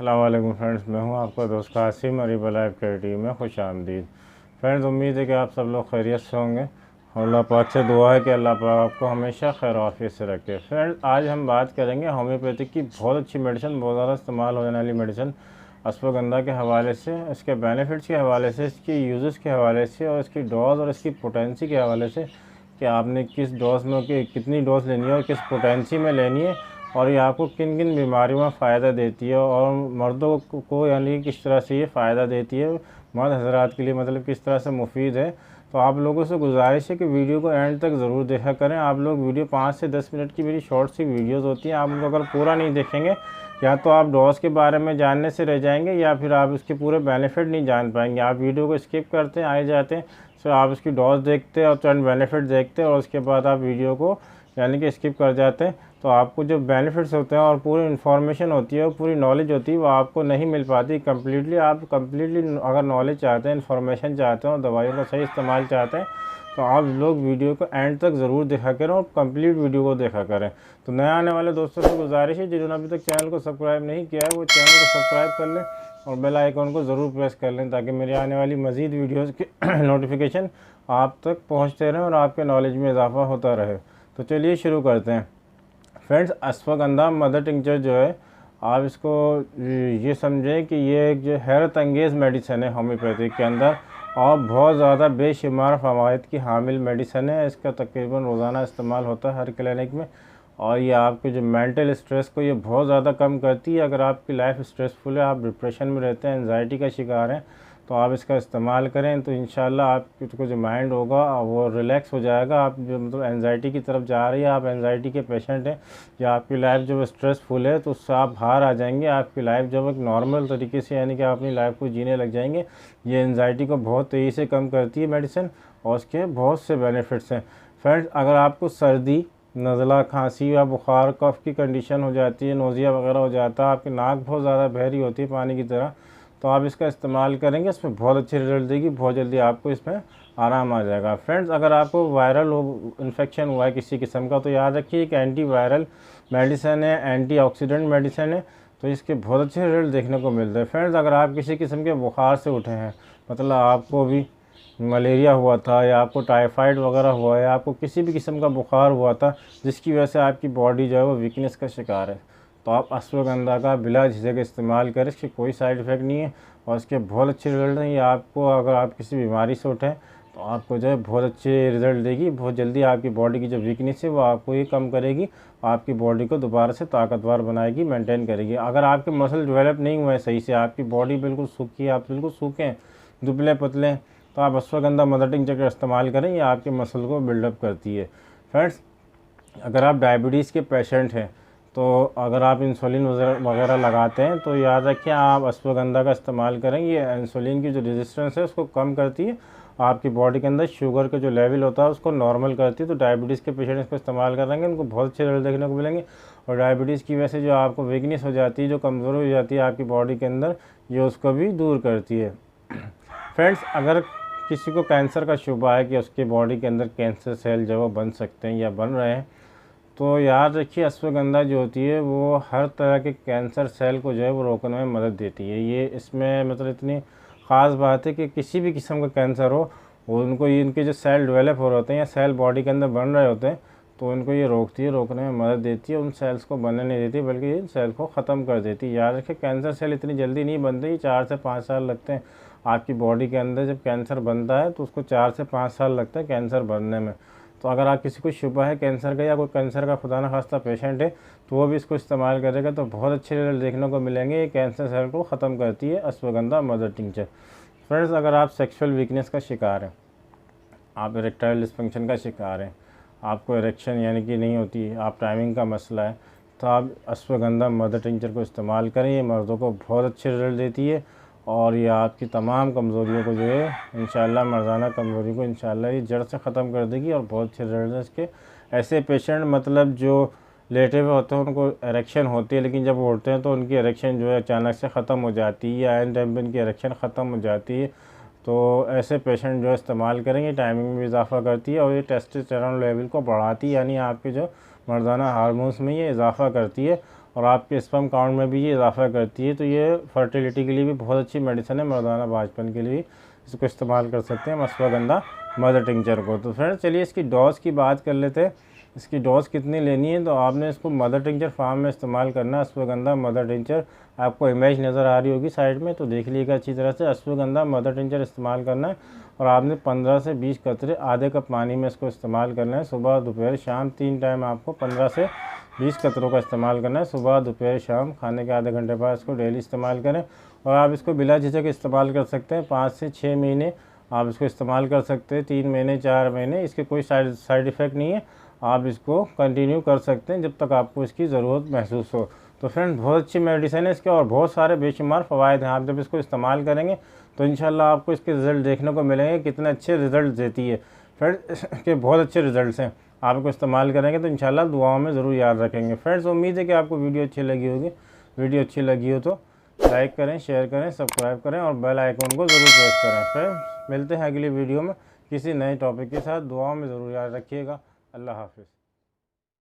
अस्सलाम वालेकुम फ्रेंड्स, मैं हूं आपका दोस्त कासिम और इबा लाइफ केयर टीम में खुश आमदीद। फ्रेंड्स, उम्मीद है कि आप सब लोग खैरियत से होंगे और अल्लाह पाक से दुआ है कि अल्लाह पाक आपको हमेशा खैर आफियत से रखे। फ्रेंड्स, आज हम बात करेंगे होम्योपैथिक की बहुत अच्छी मेडिसिन, बहुत ज़्यादा इस्तेमाल होने वाली मेडिसिन अश्वगंधा के हवाले से, इसके बेनिफिट्स के हवाले से, इसकी यूज़ेस के हवाले से और इसकी डोज और इसकी पोटेंसी के हवाले से कि आपने किस डोज में कितनी डोज लेनी है और किस पोटेंसी में लेनी है और ये आपको किन किन बीमारियों में फ़ायदा देती है और मर्दों को यानी किस तरह से ये फ़ायदा देती है, मर्द हजरात के लिए मतलब किस तरह से मुफीद है। तो आप लोगों से गुजारिश है कि वीडियो को एंड तक ज़रूर देखा करें। आप लोग वीडियो 5 से 10 मिनट की मेरी शॉर्ट सी वीडियोज़ होती हैं, आप लोग अगर पूरा नहीं देखेंगे या तो आप डोज के बारे में जानने से रह जाएंगे या फिर आप इसके पूरे बेनिफिट नहीं जान पाएंगे। आप वीडियो को स्किप करते हैं, आए जाते हैं, तो आप इसकी डोज देखते हैं और चंद बेनिफिट देखते हैं और उसके बाद आप वीडियो को यानी कि स्किप कर जाते हैं। तो आपको जो बेनिफिट्स होते हैं और पूरी इन्फॉर्मेशन होती है और पूरी नॉलेज होती है वो आपको नहीं मिल पाती कम्प्लीटली। आप कम्प्लीटली अगर नॉलेज चाहते हैं, इन्फॉर्मेशन चाहते हैं और दवाइयों का सही इस्तेमाल चाहते हैं तो आप लोग वीडियो को एंड तक ज़रूर देखा करें और कंप्लीट वीडियो को देखा करें। तो नए आने वाले दोस्तों से गुजारिश है जिन्होंने अभी तक चैनल को सब्सक्राइब नहीं किया है वो चैनल को सब्सक्राइब कर लें और बेल आइकन को ज़रूर प्रेस कर लें ताकि मेरी आने वाली मज़ीद वीडियोज़ के नोटिफिकेशन आप तक पहुँचते रहें और आपके नॉलेज में इजाफा होता रहे। तो चलिए शुरू करते हैं। फ्रेंड्स, अश्वगंधा मदर टिंचर जो है, आप इसको ये समझें कि ये एक जो हैरत अंगेज़ मेडिसन है होम्योपैथिक के अंदर और बहुत ज़्यादा बेशुमार फ़वाइद की हामिल मेडिसन है। इसका तकरीबन रोज़ाना इस्तेमाल होता है हर क्लिनिक में और ये आपके जो मेंटल स्ट्रेस को ये बहुत ज़्यादा कम करती है। अगर आपकी लाइफ स्ट्रेसफुल है, आप डिप्रेशन में रहते हैं, एंजाइटी का शिकार हैं, तो आप इसका इस्तेमाल करें तो इंशाल्लाह आपको जो माइंड होगा वो रिलैक्स हो जाएगा। आप जो मतलब एंजाइटी की तरफ जा रही है, आप एंजाइटी के पेशेंट हैं या आपकी लाइफ जो स्ट्रेसफुल है तो उससे आप बाहर आ जाएंगे। आपकी लाइफ जब एक नॉर्मल तरीके से यानी कि आप अपनी लाइफ को जीने लग जाएंगे। ये एंजाइटी को बहुत तेज़ी से कम करती है मेडिसिन और उसके बहुत से बेनिफिट्स हैं। फ्रेंड्स, अगर आपको सर्दी, नज़ला, खांसी या बुखार, कफ की कंडीशन हो जाती है, नोज़िया वगैरह हो जाता है, आपकी नाक बहुत ज़्यादा बहरी होती है पानी की तरह, तो आप इसका इस्तेमाल करेंगे, इसमें बहुत अच्छी रिजल्ट देगी, बहुत जल्दी आपको इसमें आराम आ जाएगा। फ्रेंड्स, अगर आपको वायरल इन्फेक्शन हुआ है किसी किस्म का तो याद रखिए एक एंटी वायरल मेडिसिन है, एंटीऑक्सीडेंट मेडिसिन है, तो इसके बहुत अच्छे रिजल्ट देखने को मिलते हैं। फ्रेंड्स, अगर आप किसी किस्म के बुखार से उठे हैं, मतलब आपको भी मलेरिया हुआ था या आपको टाइफाइड वगैरह हुआ है या आपको किसी भी किस्म का बुखार हुआ था जिसकी वजह से आपकी बॉडी जो है वो वीकनेस का शिकार है, तो आप अश्वगंधा का बिला झिझक इस्तेमाल करें। इसके कोई साइड इफ़ेक्ट नहीं है और इसके बहुत अच्छे रिजल्ट हैं। ये आपको अगर आप किसी बीमारी से उठें तो आपको जो है बहुत अच्छे रिजल्ट देगी, बहुत जल्दी आपकी बॉडी की जो वीकनेस है वो आपको ये कम करेगी, आपकी बॉडी को दोबारा से ताकतवर बनाएगी, मेंटेन करेगी। अगर आपके मसल डेवलप नहीं हुए सही से, आपकी बॉडी बिल्कुल सूखी है, आप बिल्कुल सूखे हैं, दुबले पतले हैं, तो आप अश्वगंधा मदर टिंचर का इस्तेमाल करें, ये आपके मसल को बिल्डअप करती है। फ्रेंड्स, अगर आप डायबिटीज़ के पेशेंट हैं तो अगर आप इंसुलिन वगैरह लगाते हैं तो याद रखिए आप अश्वगंधा का इस्तेमाल करें। ये इंसुलिन की जो रेजिस्टेंस है उसको कम करती है, आपकी बॉडी के अंदर शुगर का जो लेवल होता है उसको नॉर्मल करती है। तो डायबिटीज़ के पेशेंट इसको इस्तेमाल करेंगे, उनको बहुत अच्छे रिजल्ट देखने को मिलेंगे और डायबिटीज़ की वजह से जो आपको वीकनेस हो जाती है, जो कमज़ोरी हो जाती है आपकी बॉडी के अंदर, ये उसको भी दूर करती है। फ्रेंड्स, अगर किसी को कैंसर का शुबा है कि उसके बॉडी के अंदर कैंसर सेल जो वो बन सकते हैं या बन रहे हैं, तो याद रखिए अश्वगंधा जो होती है वो हर तरह के कैंसर सेल को जो है वो रोकने में मदद देती है। ये इसमें मतलब इतनी ख़ास बात है कि किसी भी किस्म का कैंसर हो वो उनको ये इनके जो सेल डेवलप हो रहे होते हैं या सेल बॉडी के अंदर बन रहे होते हैं तो उनको ये रोकती है, रोकने में मदद देती है, उन सेल्स को बनने नहीं देती बल्कि ये सेल को ख़त्म कर देती है। याद रखिए कैंसर सेल इतनी जल्दी नहीं बनते, 4 से 5 साल लगते हैं आपकी बॉडी के अंदर। जब कैंसर बनता है तो उसको 4 से 5 साल लगता है कैंसर बनने में। तो अगर आप किसी को शुबा है कैंसर का या कोई कैंसर का खुदा न खास्ता पेशेंट है तो वो भी इसको इस्तेमाल करेगा तो बहुत अच्छे रिजल्ट देखने को मिलेंगे। ये कैंसर सेल को ख़त्म करती है अश्वगंधा मदर टिंचर। फ्रेंड्स, अगर आप सेक्सुअल वीकनेस का शिकार हैं, आप इरेक्टाइल डिस्फंक्शन का शिकार हैं, आपको इरेक्शन यानी कि नहीं होती, आप टाइमिंग का मसला है, तो आप अश्वगंधा मदर टिंचर को इस्तेमाल करें। ये मर्दों को बहुत अच्छे रिजल्ट देती है और ये आपकी तमाम कमज़ोरियों को जो है इंशाल्लाह, मर्दाना कमज़ोरी को इंशाल्लाह ये जड़ से ख़त्म कर देगी और बहुत अच्छे रिजल्ट हैं इसके। ऐसे पेशेंट मतलब जो लेटे हुए होते हैं उनको इरेक्शन होती है लेकिन जब वो उठते हैं तो उनकी इरेक्शन जो है अचानक से ख़त्म हो जाती है या एन टाइम पर उनकी इरेक्शन ख़त्म हो जाती है। तो ऐसे पेशेंट जो इस्तेमाल करेंगे, टाइमिंग में भी इजाफा करती है और ये टेस्टोस्टेरोन लेवल को बढ़ाती है, यानी आपके जो मर्दाना हार्मोन्स में ये इजाफा करती है और आपके स्पर्म काउंट में भी ये इजाफा करती है। तो ये फर्टिलिटी के लिए भी बहुत अच्छी मेडिसिन है, मर्दाना भाजपन के लिए इसको इस्तेमाल कर सकते हैं अश्वगंधा मदर टिंचर को। तो फ्रेंड्स चलिए इसकी डोज की बात कर लेते हैं। इसकी डोज कितनी लेनी है, तो आपने इसको मदर टिंचर फार्म में इस्तेमाल करना है। अश्वगंधा मदर टिंचर, आपको इमेज नज़र आ रही होगी साइड में, तो देख लीजिएगा अच्छी तरह से। अश्वगंधा मदर टिंचर इस्तेमाल करना है और आपने 15 से 20 कतरे आधे कप पानी में इसको इस्तेमाल करना है। सुबह दोपहर शाम 3 टाइम आपको 15 से 20 कतरों का इस्तेमाल करना है। सुबह दोपहर शाम, खाने के आधे घंटे बाद इसको डेली इस्तेमाल करें। और आप इसको बिला झिझक इस्तेमाल कर सकते हैं। 5 से 6 महीने आप इसको इस्तेमाल कर सकते हैं, 3 महीने 4 महीने, इसके कोई साइड इफ़ेक्ट नहीं है। आप इसको कंटिन्यू कर सकते हैं जब तक आपको इसकी ज़रूरत महसूस हो। तो फ्रेंड बहुत अच्छी मेडिसिन है इसके और बहुत सारे बेशुमार फ़वाइद हैं। आप जब इसको इस्तेमाल करेंगे तो इंशाल्लाह आपको इसके रिज़ल्ट देखने को मिलेंगे, कितने अच्छे रिज़ल्ट देती है। फ्रेंड्स इसके बहुत अच्छे रिज़ल्ट्स हैं, आप इसको इस्तेमाल करेंगे तो इंशाल्लाह दुआओं में ज़रूर याद रखेंगे। फ्रेंड्स उम्मीद है कि आपको वीडियो अच्छी लगी होगी। वीडियो अच्छी लगी हो तो लाइक करें, शेयर करें, सब्सक्राइब करें और बेल आइकन को ज़रूर प्रेस करें। फ्रेंड्स मिलते हैं अगली वीडियो में किसी नए टॉपिक के साथ। दुआओं में ज़रूर याद रखिएगा। अल्लाह हाफ़िज़।